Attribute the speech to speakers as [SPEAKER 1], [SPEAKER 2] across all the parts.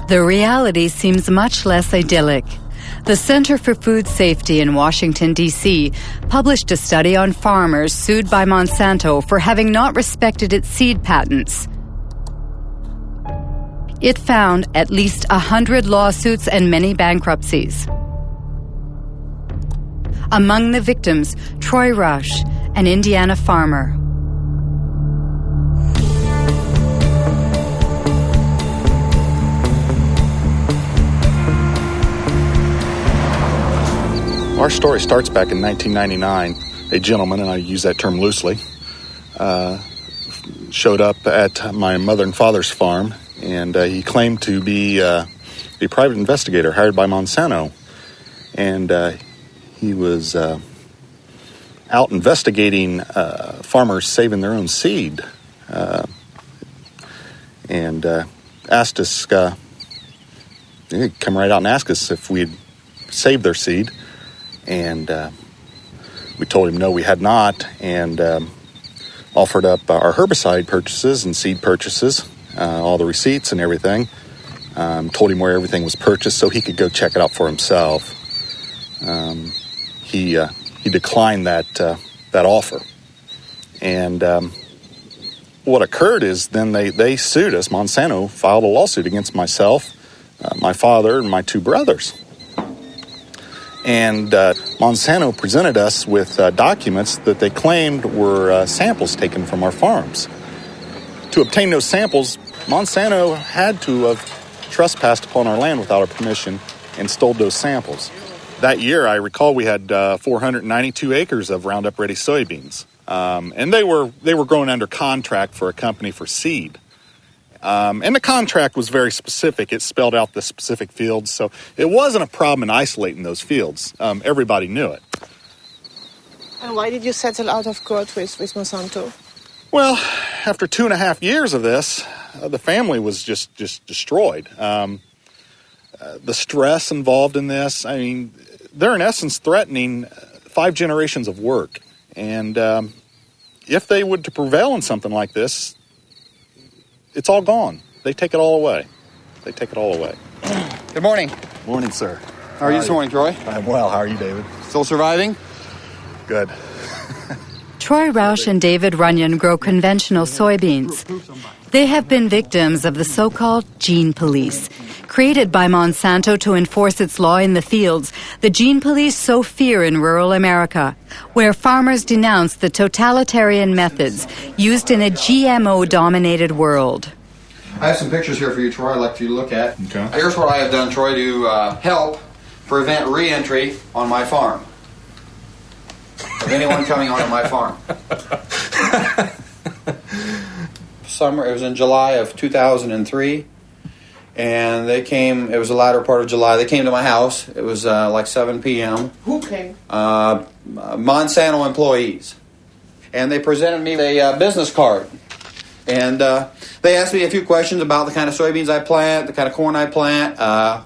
[SPEAKER 1] The reality seems much less idyllic. The Center for Food Safety in Washington, D.C., published a study on farmers sued by Monsanto for having not respected its seed patents. It found at least 100 lawsuits and many bankruptcies. Among the victims, Troy Rush, an Indiana farmer.
[SPEAKER 2] Our story starts back in 1999. A gentleman, and I use that term loosely, showed up at my mother and father's farm, and he claimed to be a private investigator hired by Monsanto. And he was out investigating farmers saving their own seed, and asked us, he'd come right out and ask us if we'd saved their seed. And we told him no, we had not, and offered up our herbicide purchases and seed purchases, all the receipts and everything. Told him where everything was purchased so he could go check it out for himself. He declined that offer. And what occurred is then they sued us. Monsanto filed a lawsuit against myself, my father, and my two brothers. And Monsanto presented us with documents that they claimed were samples taken from our farms. To obtain those samples, Monsanto had to have trespassed upon our land without our permission and stole those samples. That year, I recall we had 492 acres of Roundup Ready soybeans. And they were grown under contract for a company for seed. And the contract was very specific. It spelled out the specific fields, so it wasn't a problem in isolating those fields. Everybody knew it.
[SPEAKER 3] And why did you settle out of court with Monsanto?
[SPEAKER 2] Well, after 2.5 years of this, the family was just destroyed. The stress involved in this, I mean, they're in essence threatening 5 generations of work. And if they would to prevail in something like this, it's all gone. They take it all away.
[SPEAKER 4] Good morning.
[SPEAKER 2] Morning, sir.
[SPEAKER 4] How are you this morning, Troy?
[SPEAKER 2] I'm well. How are you, David?
[SPEAKER 4] Still surviving?
[SPEAKER 2] Good.
[SPEAKER 1] Troy Roush and David Runyon grow conventional soybeans. They have been victims of the so-called gene police. Created by Monsanto to enforce its law in the fields, the gene police sow fear in rural America, where farmers denounce the totalitarian methods used in a GMO-dominated world.
[SPEAKER 4] I have some pictures here for you, Troy, I'd like you to look at.
[SPEAKER 2] Okay.
[SPEAKER 4] Here's what I have done, Troy, to help prevent re-entry on my farm of anyone coming onto my farm. It was in July of 2003. And they came, it was the latter part of July, they came to my house. It was like 7 p.m.
[SPEAKER 3] Who came?
[SPEAKER 4] Monsanto employees. And they presented me a business card. And they asked me a few questions about the kind of soybeans I plant, the kind of corn I plant,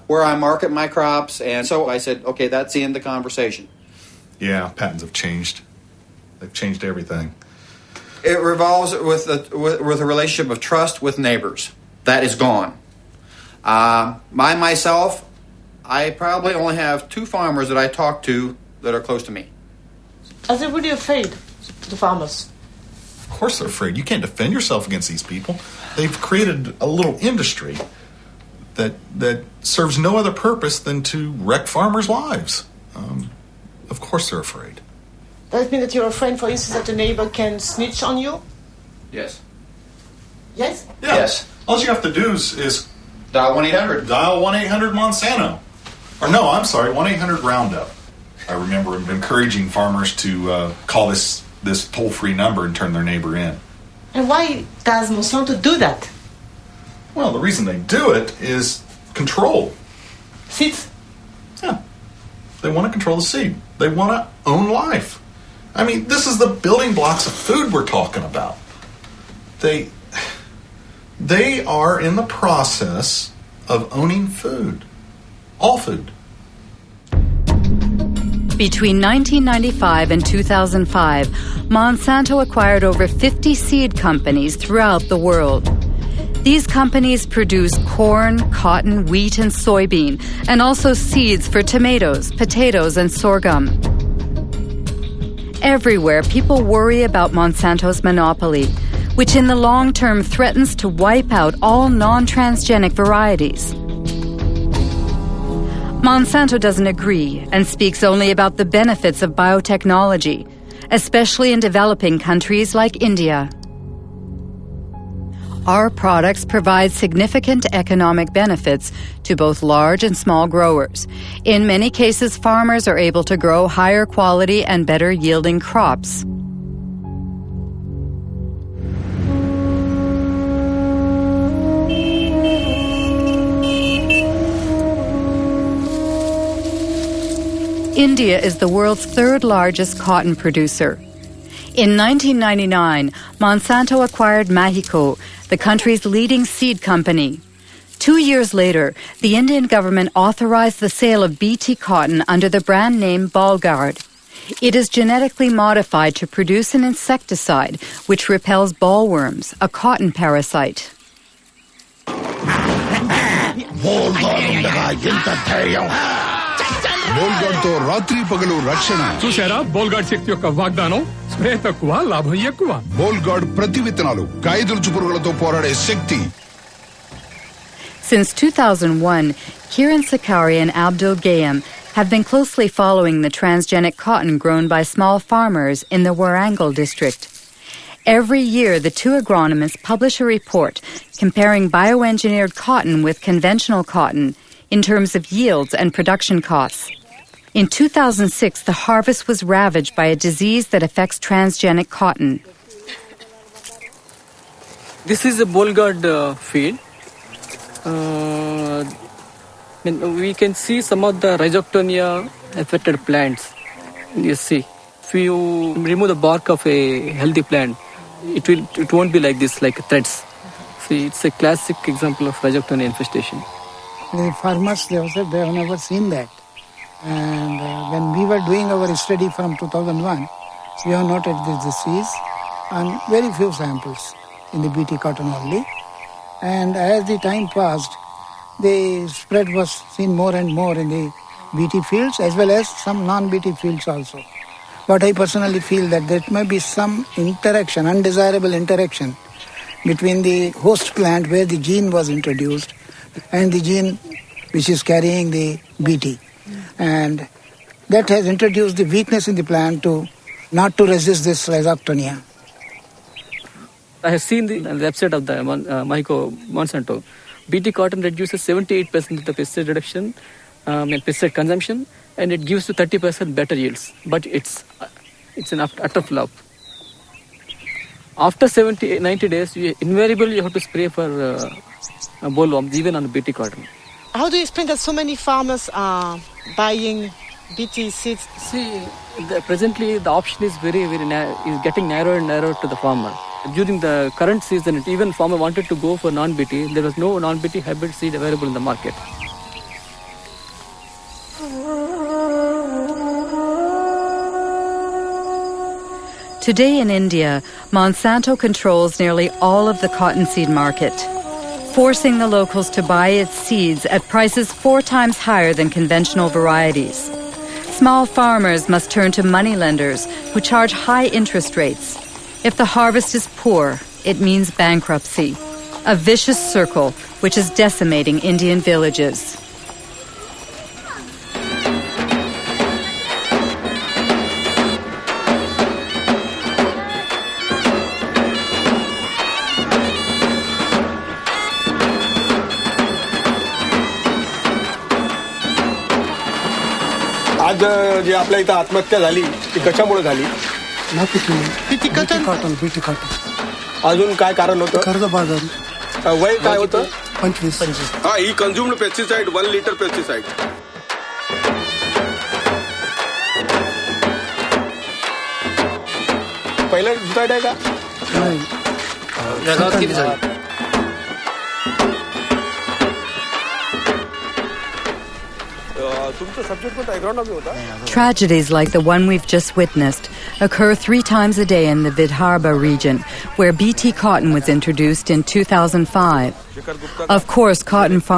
[SPEAKER 4] where I market my crops. And so I said, okay, that's the end of the conversation.
[SPEAKER 2] Yeah, patents have changed. They've changed everything.
[SPEAKER 4] It revolves with a relationship of trust with neighbors. That is gone. Myself, I probably only have 2 farmers that I talk to that are close to me.
[SPEAKER 3] Are they really afraid, the farmers?
[SPEAKER 2] Of course they're afraid. You can't defend yourself against these people. They've created a little industry that serves no other purpose than to wreck farmers' lives. Of course they're afraid.
[SPEAKER 3] Does it mean that you're afraid, for instance, that the neighbor can snitch on you?
[SPEAKER 4] Yes.
[SPEAKER 3] Yes?
[SPEAKER 2] Yeah.
[SPEAKER 4] Yes.
[SPEAKER 2] All you have to do is
[SPEAKER 4] Dial 1-800.
[SPEAKER 2] dial 1-800 Monsanto. Or no, I'm sorry, 1-800 Roundup. I remember encouraging farmers to call this toll-free number and turn their neighbor in.
[SPEAKER 3] And why does Monsanto do that?
[SPEAKER 2] Well, the reason they do it is control.
[SPEAKER 3] Seeds?
[SPEAKER 2] Yeah. They want to control the seed. They want to own life. I mean, this is the building blocks of food we're talking about. They are in the process of owning food. All food.
[SPEAKER 1] Between 1995 and 2005, Monsanto acquired over 50 seed companies throughout the world. These companies produce corn, cotton, wheat, and soybean, and also seeds for tomatoes, potatoes, and sorghum. Everywhere, people worry about Monsanto's monopoly, which in the long term threatens to wipe out all non-transgenic varieties. Monsanto doesn't agree and speaks only about the benefits of biotechnology, especially in developing countries like India. Our products provide significant economic benefits to both large and small growers. In many cases, farmers are able to grow higher quality and better yielding crops. India is the world's third largest cotton producer. In 1999, Monsanto acquired Mahiko, the country's leading seed company. 2 years later, the Indian government authorized the sale of BT cotton under the brand name Ballguard. It is genetically modified to produce an insecticide which repels bollworms, a cotton parasite.
[SPEAKER 5] బోల్గార్డ్తో రాత్రి పగలు రక్షణ
[SPEAKER 6] చూసారా Bollgard శక్తి యొక్క వాగ్దానం spray తక్కువ లాభం ఎక్కువ
[SPEAKER 5] Bollgard ప్రతి విత్తనాలు కాయదులుచు పురుగులతో పోరాడే శక్తి.
[SPEAKER 1] Since 2001, Kiran Sakari and Abdul Gayam have been closely following the transgenic cotton grown by small farmers in the Warangal district. Every year, the two agronomists publish a report comparing bioengineered cotton with conventional cotton in terms of yields and production costs. In 2006, the harvest was ravaged by a disease that affects transgenic cotton.
[SPEAKER 7] This is a Ballguard field. We can see some of the rhizoctonia affected plants. You see, if you remove the bark of a healthy plant, it won't be like this, like threads. See, it's a classic example of rhizoctonia infestation.
[SPEAKER 8] The farmers, they have never seen that. And when we were doing our study from 2001, we have noted this disease on very few samples in the BT cotton only. And as the time passed, the spread was seen more and more in the BT fields as well as some non-BT fields also. But I personally feel that there may be some interaction, undesirable interaction between the host plant where the gene was introduced and the gene which is carrying the BT. And that has introduced the weakness in the plant not to resist this rhizoctonia.
[SPEAKER 7] I have seen the website of the Monsanto. BT cotton reduces 78% of the pesticide reduction and pesticide consumption, and it gives you 30% better yields. But it's an utter flop. After 90 days, invariably you have to spray for bollworms, even on BT cotton.
[SPEAKER 3] How do you explain that so many farmers are buying BT seeds?
[SPEAKER 7] See, presently the option is is getting narrower and narrower to the farmer. During the current season, even farmer wanted to go for non-BT. There was no non-BT hybrid seed available in the market.
[SPEAKER 1] Today in India, Monsanto controls nearly all of the cottonseed market, forcing the locals to buy its seeds at prices 4 times higher than conventional varieties. Small farmers must turn to moneylenders who charge high interest rates. If the harvest is poor, it means bankruptcy, a vicious circle which is decimating Indian villages.
[SPEAKER 9] आज जे आपल्या इथं आत्महत्या झाली ती कशामुळे झाली?
[SPEAKER 3] BT cotton.
[SPEAKER 9] अजून काय कारण होतं?
[SPEAKER 8] कर्जबाजारी.
[SPEAKER 9] वय काय होतं?
[SPEAKER 8] 25.
[SPEAKER 9] हा, ही कन्झ्युम्ड पेस्टिसाइड 1 लिटर पेस्टिसाइड. पहिलं सुसाईड आहे का?
[SPEAKER 8] नाही.
[SPEAKER 7] जगात किती झाली?
[SPEAKER 9] तुमचा सब्जेक्ट कोणता एग्रॉनॉमी होता?
[SPEAKER 1] Tragedies like the one we've just witnessed occur 3 times a day in the Vidarbha region, where BT cotton was introduced in 2005. Of course, cotton farmers